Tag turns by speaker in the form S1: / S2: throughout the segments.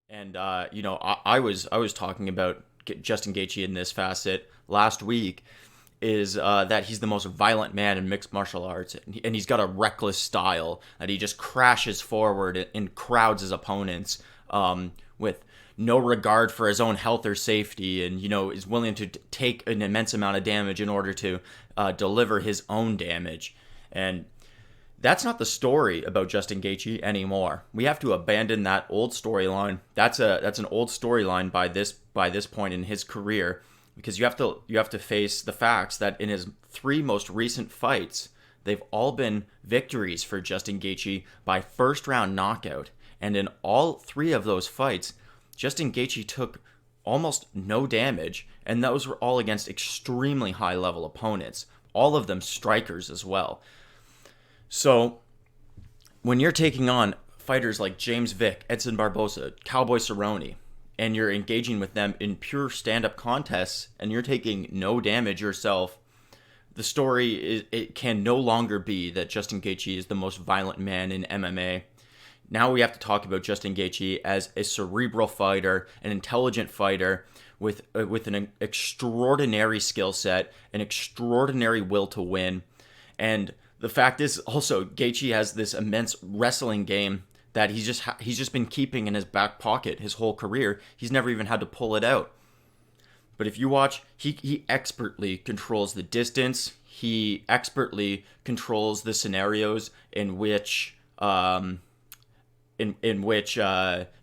S1: And I was talking about Justin Gaethje in this facet last week is that he's the most violent man in mixed martial arts, and he's got a reckless style that he just crashes forward and crowds his opponents with no regard for his own health or safety, and is willing to take an immense amount of damage in order to deliver his own damage. And that's not the story about Justin Gaethje anymore. We have to abandon that old storyline. That's an old storyline by this point in his career, because you have to face the facts that in his three most recent fights, they've all been victories for Justin Gaethje by first round knockout. And in all three of those fights, Justin Gaethje took almost no damage, and those were all against extremely high level opponents, all of them strikers as well. So when you're taking on fighters like James Vick, Edson Barboza, Cowboy Cerrone, and you're engaging with them in pure stand-up contests, and you're taking no damage yourself, the story it can no longer be that Justin Gaethje is the most violent man in MMA. Now we have to talk about Justin Gaethje as a cerebral fighter, an intelligent fighter with an extraordinary skill set, an extraordinary will to win, and the fact is also Gaethje has this immense wrestling game that he's just been keeping in his back pocket his whole career. He's never even had to pull it out. But if you watch, he expertly controls the distance. He expertly controls the scenarios in which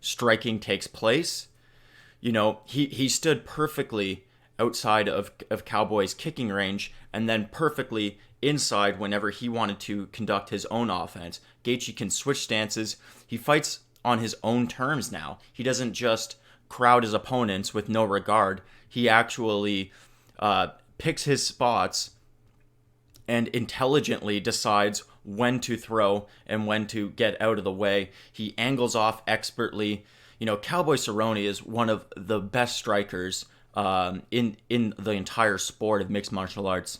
S1: striking takes place. He stood perfectly outside of Cowboy's kicking range, and then perfectly inside whenever he wanted to conduct his own offense. Gaethje can switch stances. He fights on his own terms now. He doesn't just crowd his opponents with no regard. He actually picks his spots and intelligently decides when to throw and when to get out of the way. He angles off expertly. Cowboy Cerrone is one of the best strikers in the entire sport of mixed martial arts.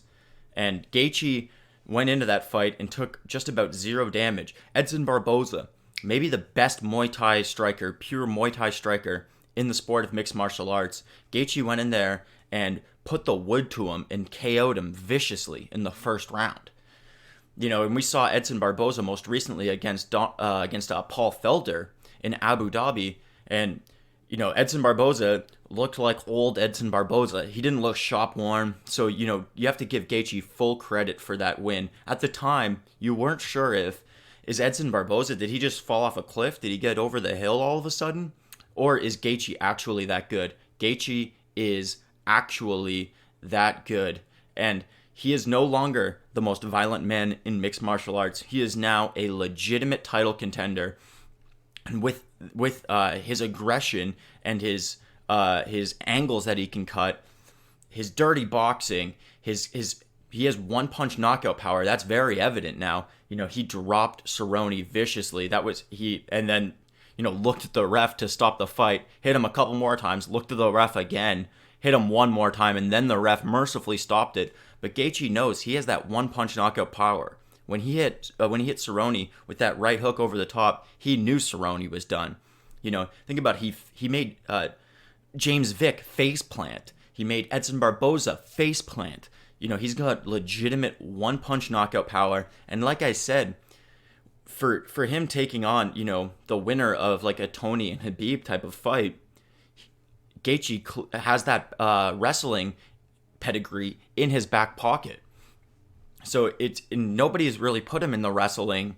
S1: And Gaethje went into that fight and took just about zero damage. Edson Barboza, maybe the best Muay Thai striker, pure Muay Thai striker in the sport of mixed martial arts. Gaethje went in there and put the wood to him and KO'd him viciously in the first round. And we saw Edson Barboza most recently against Paul Felder in Abu Dhabi, and Edson Barboza looked like old Edson Barboza. He didn't look shop worn. So, you have to give Gaethje full credit for that win. At the time, you weren't sure is Edson Barboza, did he just fall off a cliff? Did he get over the hill all of a sudden? Or is Gaethje actually that good? Gaethje is actually that good. And he is no longer the most violent man in mixed martial arts. He is now a legitimate title contender. And with his aggression and his angles that he can cut, his dirty boxing, he has one punch knockout power. That's very evident now. He dropped Cerrone viciously. And then looked at the ref to stop the fight, hit him a couple more times, looked at the ref again, hit him one more time, and then the ref mercifully stopped it. But Gaethje knows he has that one punch knockout power. When he hit Cerrone with that right hook over the top, he knew Cerrone was done. Think about he made James Vick face plant. He made Edson Barboza face plant. He's got legitimate one punch knockout power. And like I said, for him taking on the winner of like a Tony and Khabib type of fight, Gaethje has that wrestling pedigree in his back pocket. So nobody has really put him in the wrestling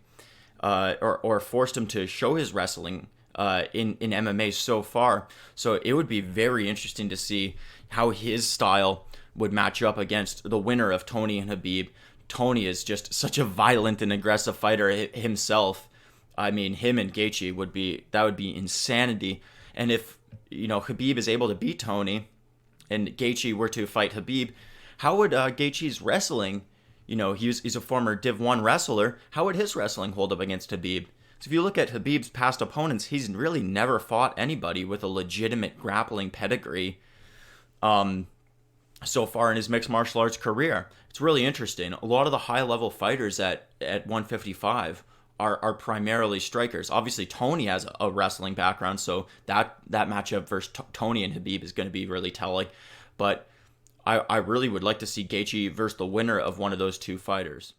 S1: or forced him to show his wrestling in MMA so far. So it would be very interesting to see how his style would match up against the winner of Tony and Khabib. Tony is just such a violent and aggressive fighter himself. I mean, him and Gaethje would be insanity. And if Khabib is able to beat Tony, and Gaethje were to fight Khabib, how would Gaethje's wrestling? He's a former Div 1 wrestler. How would his wrestling hold up against Khabib? So if you look at Khabib's past opponents, he's really never fought anybody with a legitimate grappling pedigree so far in his mixed martial arts career. It's really interesting. A lot of the high-level fighters at 155 are primarily strikers. Obviously, Tony has a wrestling background, so that matchup versus Tony and Khabib is going to be really telling. But I really would like to see Gaethje versus the winner of one of those two fighters.